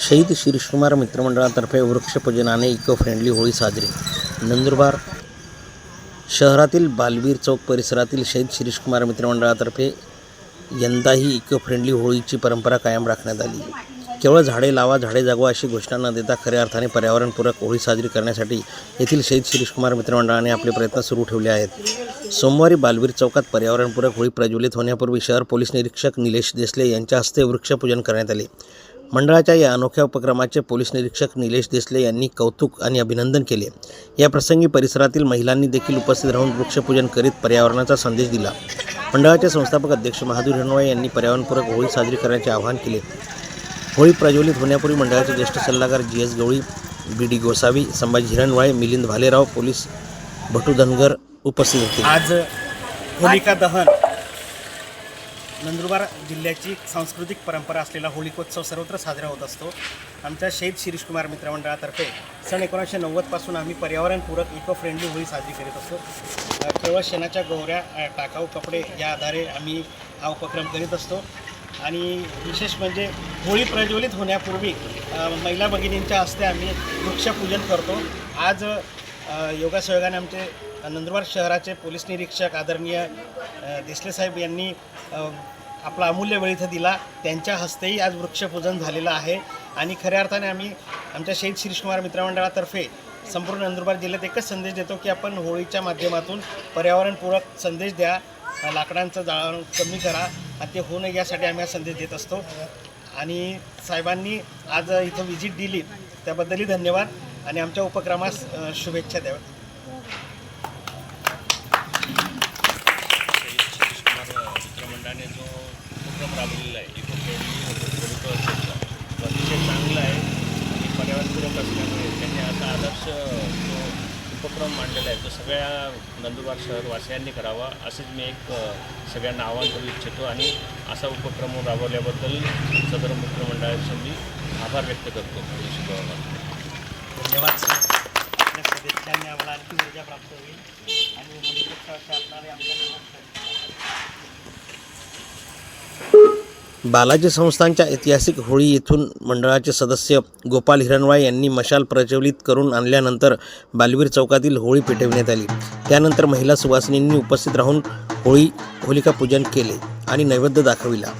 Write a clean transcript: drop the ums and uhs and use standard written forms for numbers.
शहीद Shirishkumar मित्रमंडळातर्फे वृक्षपूजनाने eco friendly Holi साजरी। नंदुरबार शहरातील बालवीर चौक परिसरातील शहीद शिरीषकुमार मित्रमंडळातर्फे यंदाही इको फ्रेंडली होळीची परंपरा कायम राखण्यात आली। केवळ झाडे लावा झाडे जगवा अशी घोषणा न देता खऱ्या अर्थाने पर्यावरणपूरक होळी साजरी करण्यासाठी येथील शहीद शिरीषकुमार मित्रमंडळाने आपले प्रयत्न सुरू ठेवले आहेत। सोमवारी बालवीर चौकात पर्यावरणपूरक होळी प्रज्वलित होण्यापूर्वी शहर पोलीस निरीक्षक निलेश देसले यांच्या हस्ते वृक्षपूजन करण्यात आले। मंडळाच्या या अनोख्या उपक्रमाचे पोलीस निरीक्षक निलेश देसले यांनी कौतुक आणि अभिनंदन केले। या प्रसंगी परिसरातील महिलांनी देखील उपस्थित राहून वृक्षपूजन करीत पर्यावरणाचा संदेश दिला। मंडळाचे संस्थापक अध्यक्ष महादेव हिरणवाळे यांनी पर्यावरणपूरक होळी साजरी करण्याचे आवाहन केले। होळी प्रज्वलित होण्यापूर्वी मंडळाचे ज्येष्ठ सल्लागार GS गवळी, BD गोसावी, संभाजी हिरणवाळे, मिलिंद भालेराव, पोलीस भटू धनगर उपस्थित होते। आज होलिका दहन नंदुरबार जिल्ह्याची सांस्कृतिक परंपरा असलेला होलिकोत्सव सर्वत्र साजरा होत असतो। आमच्या शहीद शिरीषकुमार मित्रमंडळातर्फे सन 1990 पासून आम्ही पर्यावरणपूरक इको फ्रेंडली होळी साजरी करीत असतो। केवळ शेणाच्या गोवऱ्या, टाकाऊ कपडे या आधारे आम्ही हा उपक्रम करीत असतो। आणि विशेष म्हणजे होळी प्रज्वलित होण्यापूर्वी महिला भगिनींच्या हस्ते आम्ही वृक्षपूजन करतो। आज योगासयोगाने आमचे नंदुरबार शहराचे पोलीस निरीक्षक आदरणीय देसले साहेब यांनी आपला अमूल्य वेळ इथं दिला। त्यांच्या हस्तेही आज वृक्षपूजन झालेलं आहे। आणि खऱ्या अर्थाने आम्ही आमच्या शहीद शिरीषकुमार मित्रमंडळातर्फे संपूर्ण नंदुरबार जिल्ह्यात एकच संदेश देतो की आपण होळीच्या माध्यमातून पर्यावरणपूरक संदेश द्या, लाकडांचं जाळण कमी करा, आणि ते होऊ नये यासाठी आम्ही हा संदेश देत असतो। आणि साहेबांनी आज इथं व्हिजिट दिली त्याबद्दलही धन्यवाद आणि आमच्या उपक्रमास शुभेच्छा द्याव्या। मित्रमंडळाने जो उपक्रम राबवलेला आहे इको फ्रेंडली तो अतिशय चांगला आहे आणि पर्यावरणपूरक असल्यामुळे त्यांनी आता आदर्श जो उपक्रम मांडलेला आहे तो सगळ्या नंदुरबार शहरवासियांनी करावा असंच मी एक सगळ्यांना आवाहन करू इच्छितो। आणि असा उपक्रम राबवल्याबद्दल सदर मित्रमंडळाचे मी आभार व्यक्त करतो। धन्यवाद सर, आपल्या शुभेच्छांनी आम्हाला आणखी ऊर्जा प्राप्त होईल आणि होलिकोत्सवाचे असणारे आमच्या बालाजी संस्थांच्या ऐतिहासिक होळी येथून मंडळाचे सदस्य गोपाल हिरणवाळे यांनी मशाल प्रज्वलित करून आणल्यानंतर बालवीर चौकातील होळी पेटविण्यात आली। त्यानंतर महिला सुवासिनींनी उपस्थित राहून होलिका पूजन केले आणि नैवेद्य दाखविला।